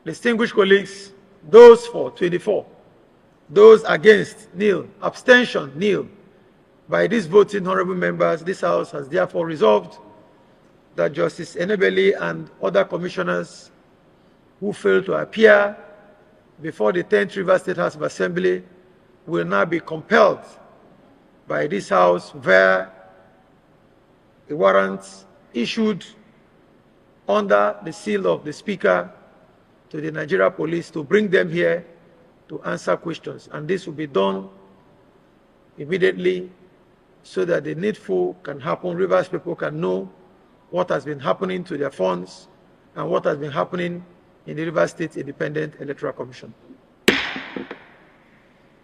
Distinguished colleagues, those for 24, those against nil, abstention nil. By these voting honorable members, this House has therefore resolved that Justice Enebeli and other commissioners who failed to appear before the 10th Rivers State House of Assembly will now be compelled by this House via a warrant issued under the seal of the Speaker to the Nigeria Police to bring them here to answer questions. And this will be done immediately so that the needful can happen. Rivers people can know what has been happening to their funds and what has been happening in the Rivers State Independent Electoral Commission.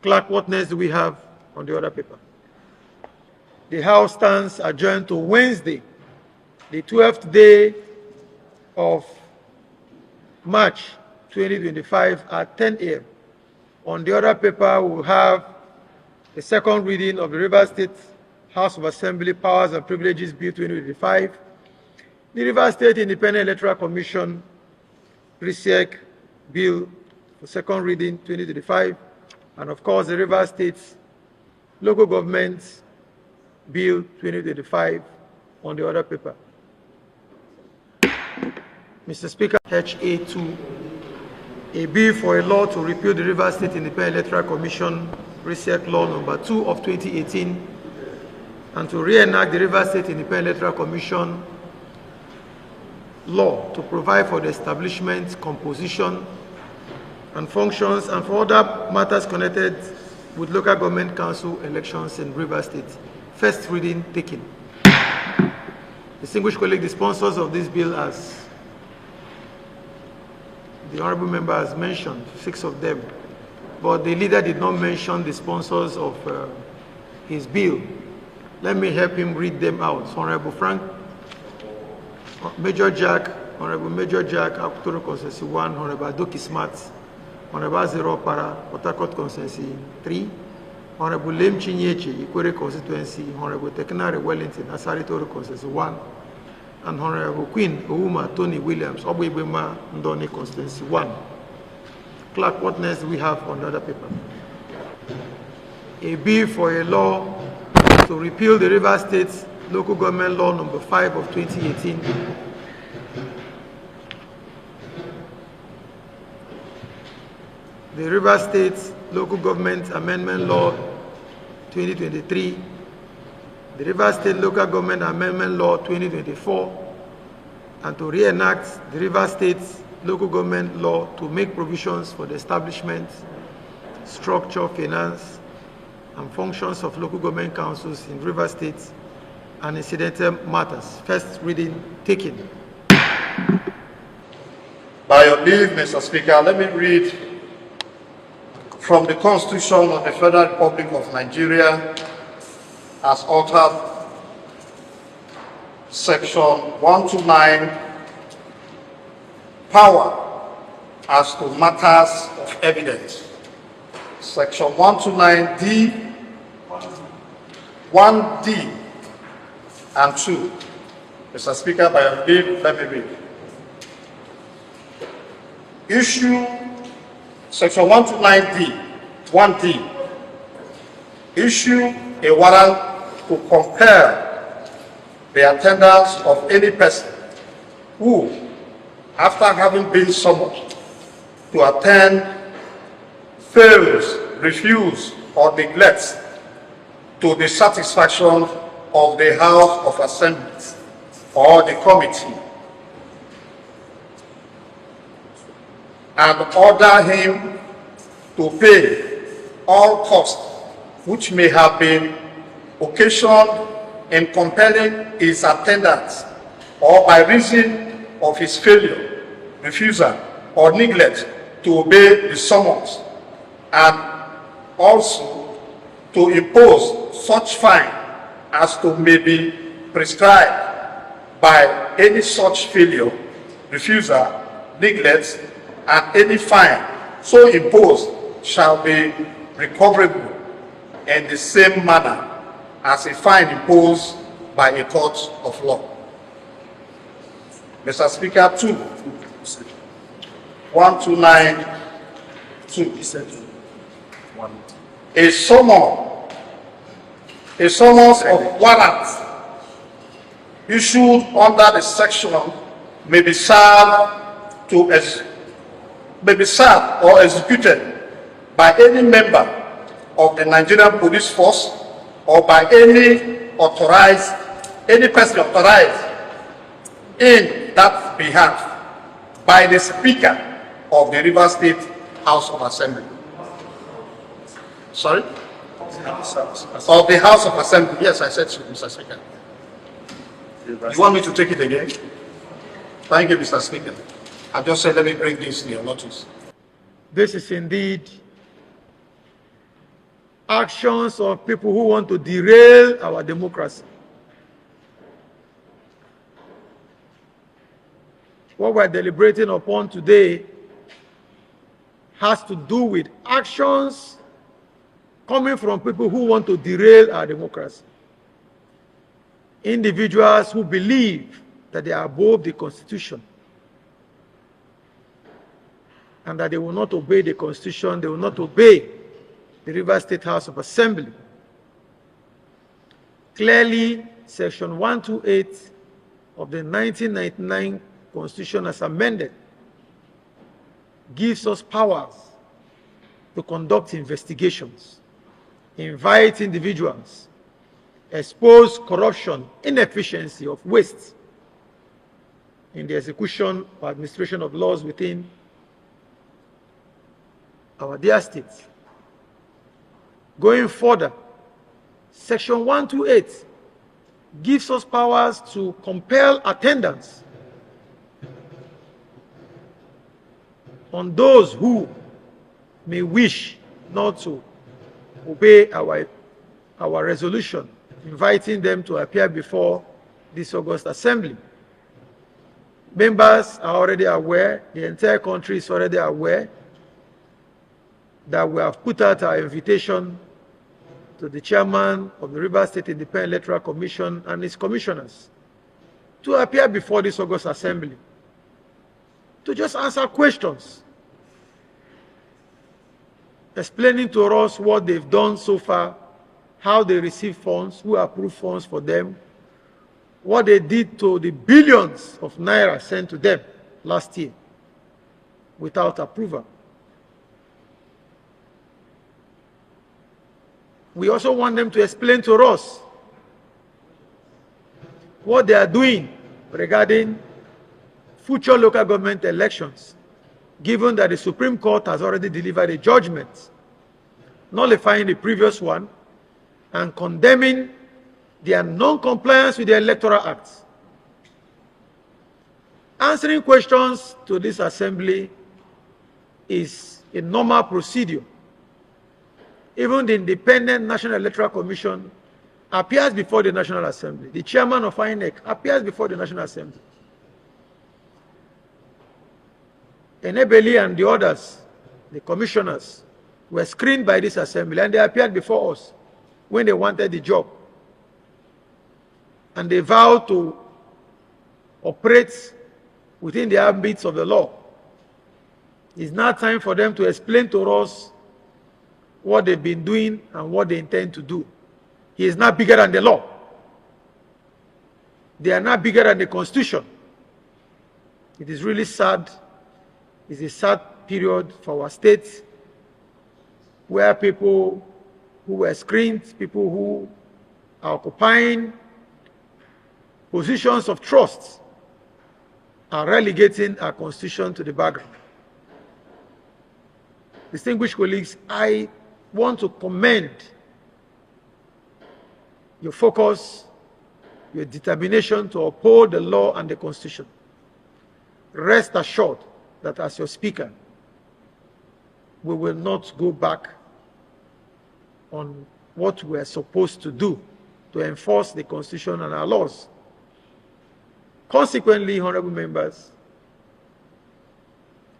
Clerk, what next do we have on the other paper? The House stands adjourned to Wednesday, the 12th day of March 2025 at 10 a.m. On the other paper, we will have the second reading of the Rivers State House of Assembly Powers and Privileges Bill 2025, the Rivers State Independent Electoral Commission RISEC Bill for second reading 2025, and of course the Rivers State Local Government Bill 2025 on the other paper. Mr. Speaker, HA2, a bill for a law to repeal the Rivers State Independent Electoral Commission RISEC Law number 2 of 2018 and to reenact the Rivers State Independent Electoral Commission law to provide for the establishment, composition, and functions, and for other matters connected with local government council elections in Rivers State. First reading taken. Distinguished colleagues, the sponsors of this bill, as the honorable member has mentioned, 6 of them, but the leader did not mention the sponsors of his bill. Let me help him read them out. Honorable Frank, Major Jack, Honorable Major Jack, Electoral Consensus 1, Honorable Adoki Smart, Honorable Zero Para, Port Harcourt Consensus 3, Honorable Lem Chinyechi, Ikwere Constituency, Honorable Tekenare Wellington, Asari Toro Consensus 1, and Honorable Queen Ouma Tony Williams, Obwebema Ndoni Constituency 1. Clerk, what next do we have on the other paper? A bill for a law to repeal the Rivers State Local Government Law number 5 of 2018. The Rivers State Local Government Amendment Law 2023, the Rivers State Local Government Amendment Law 2024, and to reenact the Rivers State Local Government Law to make provisions for the establishment, structure, finance, and functions of local government councils in Rivers State and incidental matters. First reading taken. By your leave, Mr. Speaker, let me read from the Constitution of the Federal Republic of Nigeria as altered, Section 129, Power as to matters of evidence. Section 129D, 1D, and 2. Mr. Speaker, by your leave, let me read. Issue Section 129D, 1D. Issue a warrant to compel the attendance of any person who, after having been summoned to attend, fails, refuses, or neglects to the satisfaction of the House of Assembly or the committee, and order him to pay all costs which may have been occasioned in compelling his attendance or by reason of his failure, refusal, or neglect to obey the summons, and also to impose such fine as to may be prescribed by any such failure, refusal, neglect, and any fine so imposed shall be recoverable in the same manner as a fine imposed by a court of law. Mr. Speaker, 2. 1292. A summons of warrant issued under the section may be served or executed by any member of the Nigerian police force or by any person authorized in that behalf by the Speaker of the Rivers State House of Assembly. Sorry? Of the House of Assembly. Yes, I said so, Mr. Speaker. You want me to take it again? Thank you, Mr. Speaker. I just said, let me bring this to your notice. This is indeed actions of people who want to derail our democracy. What we're deliberating upon today has to do with actions coming from people who want to derail our democracy. Individuals who believe that they are above the Constitution and that they will not obey the Constitution, they will not obey the Rivers State House of Assembly. Clearly, Section 128 of the 1999 Constitution as amended gives us powers to conduct investigations, invite individuals, expose corruption, inefficiency of waste in the execution or administration of laws within our dear states. Going further, Section 128 gives us powers to compel attendance on those who may wish not to obey our resolution, inviting them to appear before this August Assembly. Members are already aware, the entire country is already aware that we have put out our invitation to the chairman of the Rivers State Independent Electoral Commission and his commissioners to appear before this August Assembly to just answer questions, explaining to us what they've done so far, how they receive funds, who approved funds for them, what they did to the billions of naira sent to them last year without approval. We also want them to explain to us what they are doing regarding future local government elections, given that the Supreme Court has already delivered a judgment nullifying the previous one and condemning their non-compliance with the Electoral Act. Answering questions to this assembly is a normal procedure. Even the Independent National Electoral Commission appears before the National Assembly. The chairman of INEC appears before the National Assembly. Enebeli and the others, the commissioners, were screened by this assembly and they appeared before us when they wanted the job. And they vowed to operate within the ambits of the law. It's now time for them to explain to us what they've been doing and what they intend to do. He is not bigger than the law. They are not bigger than the Constitution. It is really sad. It's a sad period for our state where people who were screened, people who are occupying positions of trust are relegating our Constitution to the background. Distinguished colleagues, I want to commend your focus, your determination to uphold the law and the Constitution. Rest assured that as your Speaker, we will not go back on what we are supposed to do to enforce the Constitution and our laws. Consequently, honorable members,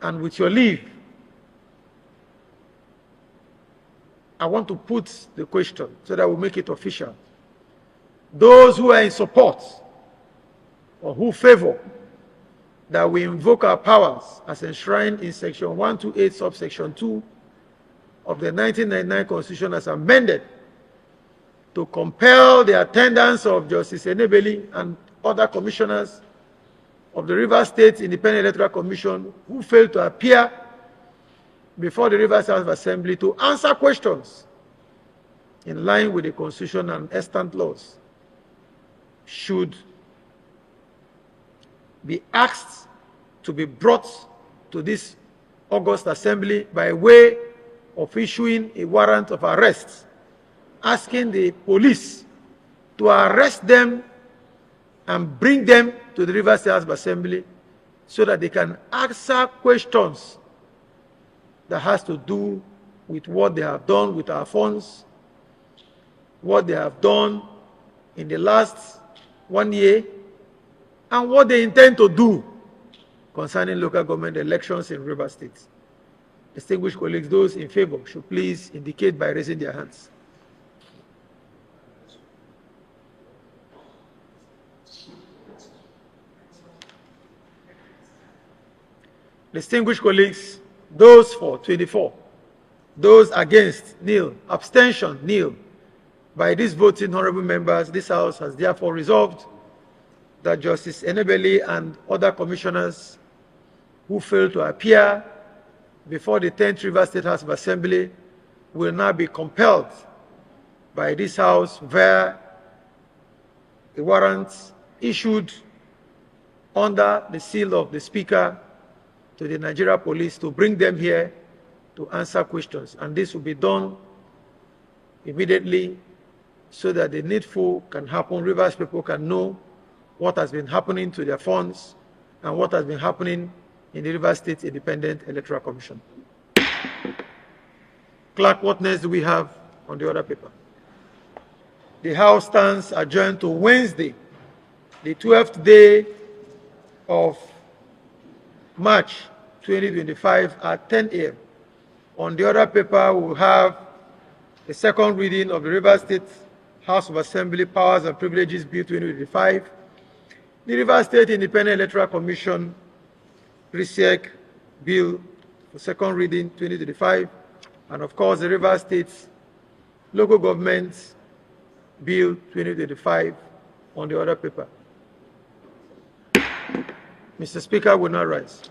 and with your leave, I want to put the question so that we'll make it official. Those who are in support or who favor that we invoke our powers as enshrined in Section 128, subsection 2 of the 1999 Constitution as amended to compel the attendance of Justice Enebeli and other commissioners of the Rivers State Independent Electoral Commission who failed to appear before the Rivers House of Assembly to answer questions in line with the Constitution and extant laws should be asked to be brought to this August Assembly by way of issuing a warrant of arrest, asking the police to arrest them and bring them to the Rivers House of Assembly so that they can answer questions that has to do with what they have done with our funds, what they have done in the last 1 year, and what they intend to do concerning local government elections in Rivers State. Distinguished colleagues, those in favor should please indicate by raising their hands. Distinguished colleagues, those for 24, those against nil, abstention nil. By these voting honorable members, this House has therefore resolved that Justice Enebeli and other commissioners who failed to appear before the 10th Rivers State House of Assembly will now be compelled by this House via a warrant issued under the seal of the Speaker to the Nigeria Police to bring them here to answer questions. And this will be done immediately so that the needful can happen. Rivers people can know what has been happening to their funds and what has been happening in the Rivers State Independent Electoral Commission. Clerk, what next do we have on the other paper? The House stands adjourned to Wednesday, the 12th day of March 2025 at 10 a.m. On the other paper, we will have the second reading of the Rivers State House of Assembly Powers and Privileges Bill 2025, the Rivers State Independent Electoral Commission RISEC Bill for second reading 2025, and of course the Rivers State Local Government Bill 2025 on the other paper. Mr. Speaker will now rise.